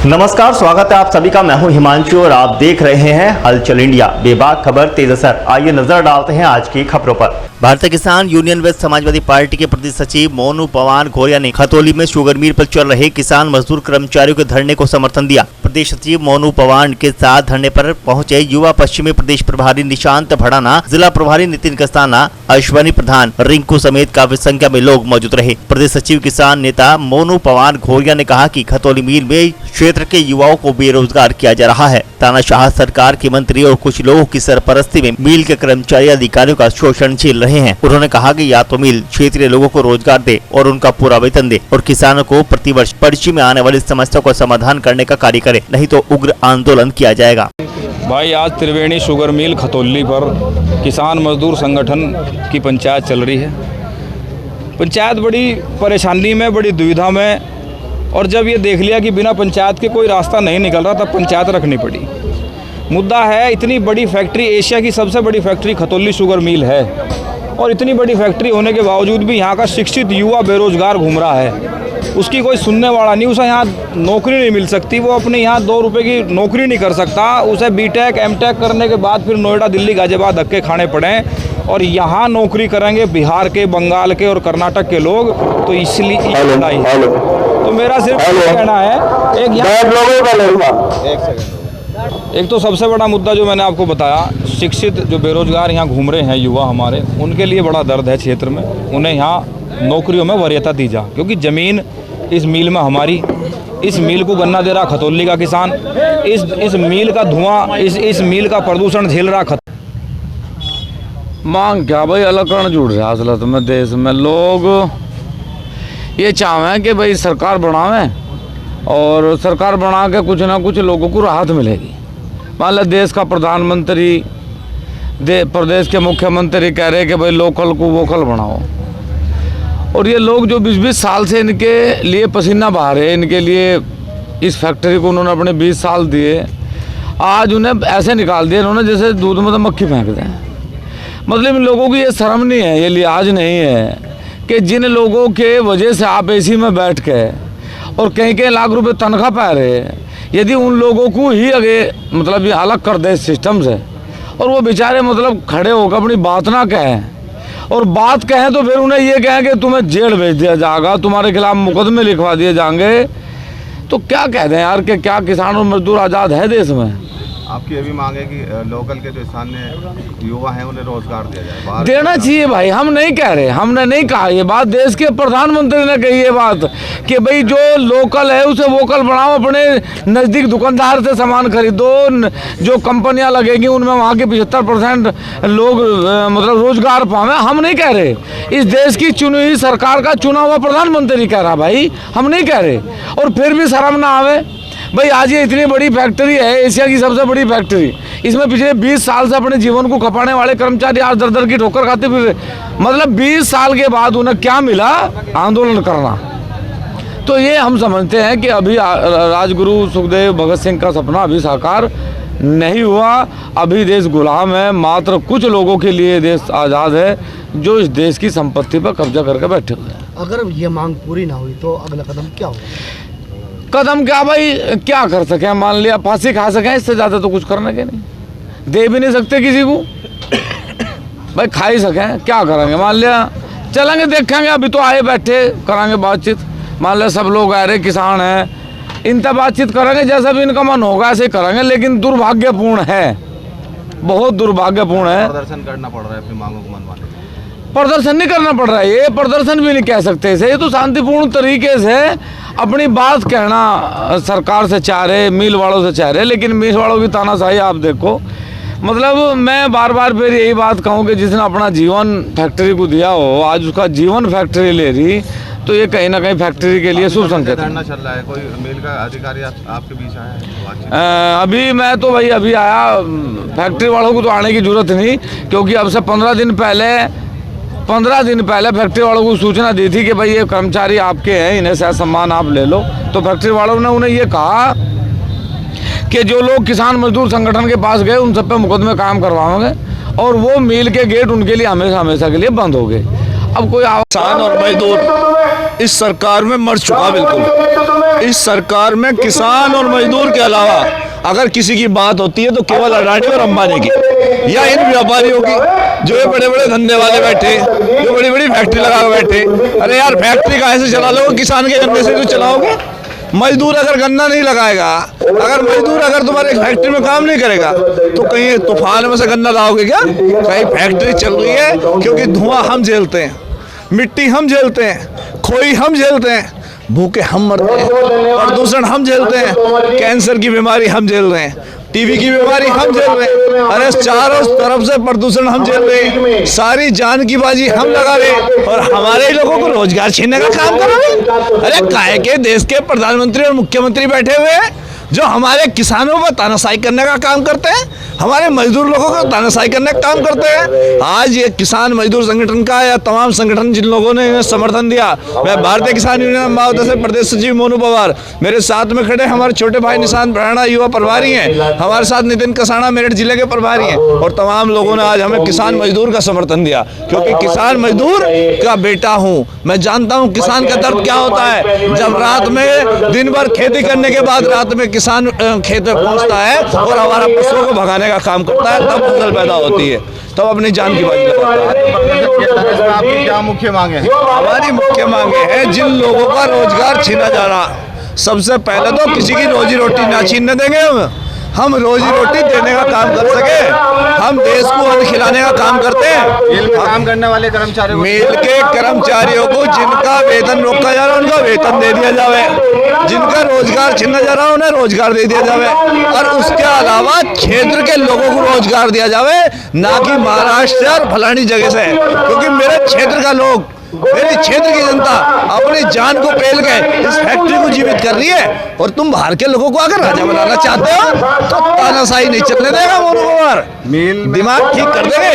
नमस्कार, स्वागत है आप सभी का। मैं हूं हिमांशु और आप देख रहे हैं हलचल इंडिया। बेबाक खबर तेज असर। आइए नजर डालते हैं आज की खबरों पर। भारतीय किसान यूनियन व समाजवादी पार्टी के प्रदेश सचिव मोनू पवान घोरिया ने खतौली में शुगर मिल पर चल रहे किसान मजदूर कर्मचारियों के धरने को समर्थन दिया। प्रदेश सचिव मोनू पवान के साथ धरने पर पहुंचे युवा पश्चिमी प्रदेश प्रभारी निशांत भड़ाना, जिला प्रभारी नितिन कस्ताना, अश्वनी प्रधान, रिंकू समेत काफी संख्या में लोग मौजूद रहे। प्रदेश सचिव किसान नेता मोनू पवान घोरिया ने कहा कि खतौली मिल में क्षेत्र के युवाओं को बेरोजगार किया जा रहा है। तानाशाह सरकार के मंत्री और कुछ लोगों की सरपरस्ती में मिल के कर्मचारी अधिकारियों का शोषण झेल रहे हैं। उन्होंने कहा कि या तो मिल क्षेत्रीय लोगों को रोजगार दे और उनका पूरा वेतन दे और किसानों को प्रतिवर्ष पर्ची में आने वाली समस्या को समाधान करने का कार्य करे, नहीं तो उग्र आंदोलन किया जाएगा। भाई, आज त्रिवेणी शुगर मिल खतौली पर किसान मजदूर संगठन की पंचायत चल रही है। पंचायत बड़ी परेशानी में, बड़ी दुविधा में, और जब ये देख लिया कि बिना पंचायत के कोई रास्ता नहीं निकल रहा, तब पंचायत रखनी पड़ी। मुद्दा है, इतनी बड़ी फैक्ट्री, एशिया की सबसे बड़ी फैक्ट्री खतौली शुगर मिल है, और इतनी बड़ी फैक्ट्री होने के बावजूद भी यहाँ का शिक्षित युवा बेरोजगार घूम रहा है। उसकी कोई सुनने वाला नहीं, उसे यहाँ नौकरी नहीं मिल सकती, वो अपने यहाँ 2 रुपये की नौकरी नहीं कर सकता। उसे बीटेक एमटेक करने के बाद फिर नोएडा, दिल्ली, गाजियाबाद धक्के खाने पड़े, और यहाँ नौकरी करेंगे बिहार के, बंगाल के और कर्नाटक के लोग। तो इसलिए तो मेरा सिर्फ कहना है, एक तो सबसे बड़ा मुद्दा जो मैंने आपको बताया, शिक्षित जो बेरोजगार यहाँ घूम रहे हैं युवा हमारे, उनके लिए बड़ा दर्द है क्षेत्र में। उन्हें यहाँ नौकरियों में वरीयता दी जा, क्योंकि ज़मीन इस मिल में हमारी, इस मिल को गन्ना दे रहा खतौली का किसान, इस मिल का धुआं, इस मिल का प्रदूषण झेल रहा मांग क्या भाई, अलग जुड़ रहा असलत में देश में। लोग ये चाहें कि भाई सरकार बनावे, और सरकार बना के कुछ ना कुछ लोगों को राहत मिलेगी। मान लो देश का प्रधानमंत्री, प्रदेश के मुख्यमंत्री कह रहे कि भाई लोकल को वोकल बनाओ, और ये लोग जो 20-20 साल से इनके लिए पसीना बहा रहे, इनके लिए इस फैक्ट्री को उन्होंने अपने 20 साल दिए, आज उन्हें ऐसे निकाल दिया इन्होंने जैसे दूध में तो मक्खी फेंक दें। मतलब इन लोगों की ये शर्म नहीं है, ये लिहाज नहीं है कि जिन लोगों के वजह से आप एसी में बैठ के और कई लाख रुपए तनख्वाह पा रहे हैं, यदि उन लोगों को ही आगे मतलब ये अलग कर दे सिस्टम से, और वो बेचारे मतलब खड़े होकर अपनी बात ना कहें, और बात कहें तो फिर उन्हें ये कहें कि तुम्हें जेल भेज दिया जाएगा, तुम्हारे खिलाफ मुकदमे लिखवा दिए जाएंगे, तो क्या कह दें यार कि क्या किसान और मजदूर आज़ाद है देश में? आपकी ये भी मांग है कि लोकल के जो स्थानीय युवा हैं उन्हें रोजगार दिया जाए, देना चाहिए भाई। हम नहीं कह रहे, हमने नहीं कहा ये बात, देश के प्रधानमंत्री ने कही ये बात कि भाई जो लोकल है उसे वोकल बनाओ, अपने नज़दीक दुकानदार से सामान खरीदो, जो कंपनियां लगेंगी उनमें वहाँ के 75% लोग मतलब रोजगार पावे। हम नहीं कह रहे, इस देश की चुनी हुई सरकार का चुना हुआ प्रधानमंत्री कह रहा भाई, हम नहीं कह रहे। और फिर भी शर्म ना आवे भाई, आज ये इतनी बड़ी फैक्ट्री है, एशिया की सबसे बड़ी फैक्ट्री, इसमें पिछले 20 साल से अपने जीवन को खपाने वाले कर्मचारी आज दर दर की ठोकर खाते फिर, मतलब 20 साल के बाद उन्हें क्या मिला? आंदोलन करना। तो ये हम समझते हैं कि अभी राजगुरु सुखदेव भगत सिंह का सपना अभी साकार नहीं हुआ। अभी देश गुलाम है, मात्र कुछ लोगों के लिए देश आज़ाद है जो इस देश की संपत्ति पर कब्जा करके बैठे हुए हैं। अगर ये मांग पूरी ना हुई तो अगला कदम क्या होगा? कदम क्या भाई, क्या कर सकें? मान लिया फांसी खा सकें, इससे ज़्यादा तो कुछ करने के नहीं, दे भी नहीं सकते किसी को भाई, खा ही सकें, क्या करेंगे? मान लिया चलेंगे, देखेंगे, अभी तो आए बैठे करेंगे बातचीत। मान लिया सब लोग आ रहे, किसान हैं, इनसे बातचीत करेंगे, जैसा भी इनका मन होगा ऐसे ही करेंगे। लेकिन दुर्भाग्यपूर्ण है, बहुत दुर्भाग्यपूर्ण है, प्रदर्शन करना पड़ रहा है अपनी मांगों को मनवाने। प्रदर्शन नहीं करना पड़ रहा है, ये प्रदर्शन भी नहीं कह सकते इसे, ये तो शांतिपूर्ण तरीके से अपनी बात कहना सरकार से चाह रहे, मिल वालों से चाह रहे। लेकिन मिल वालों की तानाशाही आप देखो, मतलब मैं बार बार फिर यही बात कहूँ कि जिसने अपना जीवन फैक्ट्री को दिया हो, आज उसका जीवन फैक्ट्री ले रही, तो ये कहीं ना कहीं फैक्ट्री के लिए शुभ संकेत है। धरना चल रहा है, कोई मिल का अधिकारी आपके बीच आया है? अभी मैं तो भाई अभी आया, फैक्ट्री वालों को तो आने की जरूरत नहीं, क्योंकि अब से 15 दिन पहले फैक्ट्री वालों को सूचना दी थी कि भाई ये कर्मचारी आपके हैं, इन्हें शायद सम्मान आप ले लो। तो फैक्ट्री वालों ने उन्हें ये कहा कि जो लोग किसान मजदूर संगठन के पास गए उन सब पे मुकदमे कायम करवाओगे, और वो मिल के गेट उनके लिए हमेशा के लिए बंद हो गए। अब कोई किसान और मजदूर इस सरकार में मर चुका बिल्कुल। इस सरकार में किसान और मजदूर के अलावा अगर किसी की बात होती है तो केवल अडानी और अंबानी की, या इन व्यापारियों की जो ये बड़े बड़े धंधे वाले बैठे, जो बड़ी बड़ी फैक्ट्री लगा के बैठे। अरे यार, फैक्ट्री कहाँ से चला लोगे? किसान के गन्ने से तो चलाओगे। मजदूर अगर गन्ना नहीं लगाएगा, अगर मजदूर अगर तुम्हारे फैक्ट्री में काम नहीं करेगा तो कहीं तूफान में से गन्ना लाओगे क्या? कहीं फैक्ट्री चल रही है, क्योंकि धुआं हम झेलते हैं, मिट्टी हम झेलते हैं, खोई हम झेलते हैं, भूखे हम मरते हैं, प्रदूषण हम झेलते हैं, कैंसर की बीमारी हम झेल रहे हैं, टीबी की बीमारी हम झेल रहे हैं। अरे चारों तरफ से प्रदूषण हम झेल रहे हैं, सारी जान की बाजी हम लगा रहे हैं और हमारे ही लोगों को रोजगार छीनने का काम करोगे। अरे काहे के देश के प्रधानमंत्री और मुख्यमंत्री बैठे हुए हैं जो हमारे किसानों पर तानाशाही करने का काम करते हैं, हमारे मजदूर लोगों को तानाशाही करने का काम करते हैं। आज ये किसान मजदूर संगठन का या तमाम संगठन जिन लोगों ने इन्हें समर्थन दिया, मैं भारतीय किसान यूनियन माओवादी से प्रदेश सचिव मोनू पवार, मेरे साथ में खड़े हमारे छोटे भाई निशांत भराड़ा युवा प्रभारी हैं, हमारे साथ नितिन कसाना मेरठ जिले के प्रभारी हैं, और तमाम लोगों ने आज हमें किसान मजदूर का समर्थन दिया, क्योंकि किसान मजदूर का बेटा हूँ। मैं जानता हूँ किसान का दर्द क्या होता है। जब रात में दिन भर खेती करने के बाद रात में किसान खेत में पहुंचता है और हमारा पशुओं को भगाने का काम करता है, तब फसल पैदा होती है, तब अपनी जान की बाजी लगाता है। आपकी क्या मुख्य मांगे हैं? हमारी मुख्य मांगे हैं, जिन लोगों का रोजगार छीना जा रहा, सबसे पहले तो किसी की रोजी रोटी ना छीनने देंगे हम रोजी रोटी देने का काम कर सके। हम देश को अन्न खिलाने का काम करते हैं। मिल में काम करने वाले कर्मचारियों, मिल के कर्मचारियों को जिनका वेतन रोका जा रहा है उनका वेतन दे दिया जाए, जिनका रोजगार छीना जा रहा है उन्हें रोजगार दे दिया जाए, और उसके अलावा क्षेत्र के लोगों को रोजगार दिया जाए, ना कि महाराष्ट्र और फलानी जगह से। क्योंकि मेरे क्षेत्र का लोग, मेरे क्षेत्र की जनता अपनी जान को पेल के इस फैक्ट्री को जीवित कर रही है, और तुम बाहर के लोगों को अगर राजा बनाना चाहते हो तो तानाशाही नहीं चलने देगा मोनू पवार, दिमाग ठीक कर देंगे।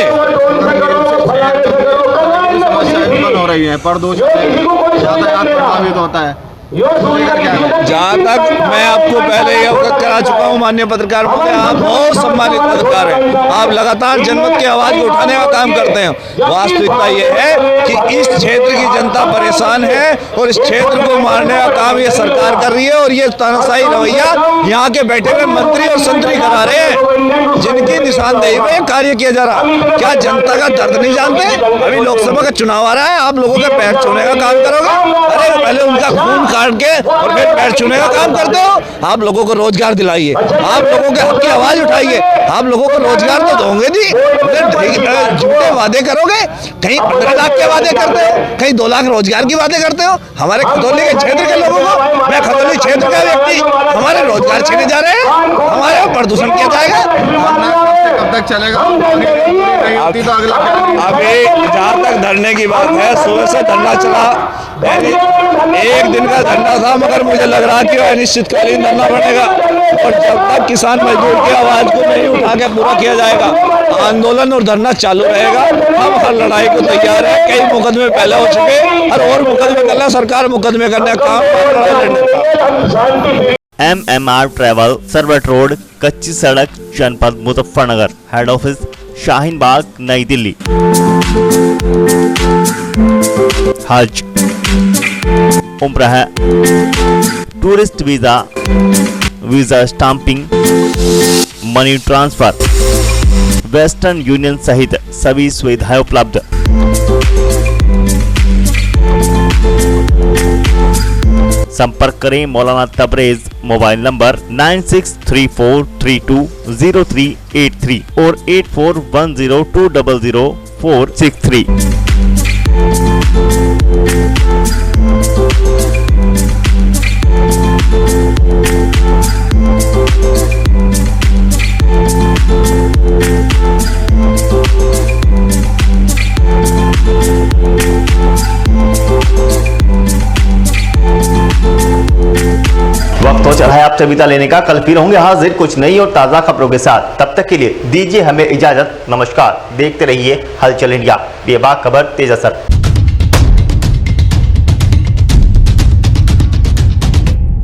समस्याएं उत्पन्न हो रही है, प्रदूषण यातायात प्रभावित होता है। जहाँ तक मैं आपको पहले ही अवगत करा चुका हूँ माननीय पत्रकार महोदय, आप बहुत सम्मानित पत्रकार हैं, आप लगातार जनमत की आवाज को उठाने का काम करते हैं। वास्तविकता ये है कि इस क्षेत्र की जनता परेशान है और इस क्षेत्र को मारने का काम ये सरकार कर रही है, और ये तानाशाही रवैया यहाँ के बैठे हुए मंत्री और संतरी करा रहे हैं, जिनकी निशानदेही में कार्य किया जा रहा। क्या जनता का दर्द नहीं जानते? अभी लोकसभा का चुनाव आ रहा है, आप लोगों के पैर छूने का काम करोगे? अरे पहले उनका खून काट के और फिर पैर छूने का काम करते हो। आप लोगों को रोजगार दिलाइए, आप लोगों के हक की आवाज उठाइए, आप लोगों को रोजगार तो दोगे नहीं, झूठे वादे करोगे। कहीं 15 लाख के वादे करते हो, कहीं 2 लाख रोजगार की बातें करते हो। हमारे खतौली के क्षेत्र के लोगों को, मैं खतौली क्षेत्र का व्यक्ति, हमारे रोजगार छीने जा रहे हैं, हमारे यहाँ प्रदूषण किया जाएगा। कब तक चलेगा? अभी जहाँ तक धरने की बात है, सुबह से धरना चला, एक दिन का धरना था, मगर मुझे लग रहा कि अनिश्चितकालीन धरना बनेगा, और जब तक किसान मजदूर की आवाज को नहीं उठा के पूरा किया जाएगा, आंदोलन और धरना चालू रहेगा। हम हर लड़ाई को तैयार है। कई मुकदमे पहले हो चुके और मुकदमे करना, सरकार मुकदमे करने का काम। MMR ट्रैवल, सरवट रोड, कच्ची सड़क, जनपद मुजफ्फरनगर, हेड ऑफिस शाहीन बाग, नई दिल्ली। हज, उम्र है, tourist visa, visa stamping, money transfer, western union सहित सभी सुविधाएं उपलब्ध। संपर्क करें मौलाना तबरेज, मोबाइल नंबर 9634320383 और 8410200463। वक्त हो चला है आपसे विदा लेने का। कल फिर होंगे हाजिर कुछ नई और ताज़ा खबरों के साथ। तब तक के लिए दीजिए हमें इजाजत। नमस्कार। देखते रहिए हलचल इंडिया, बेबाक खबर तेज असर।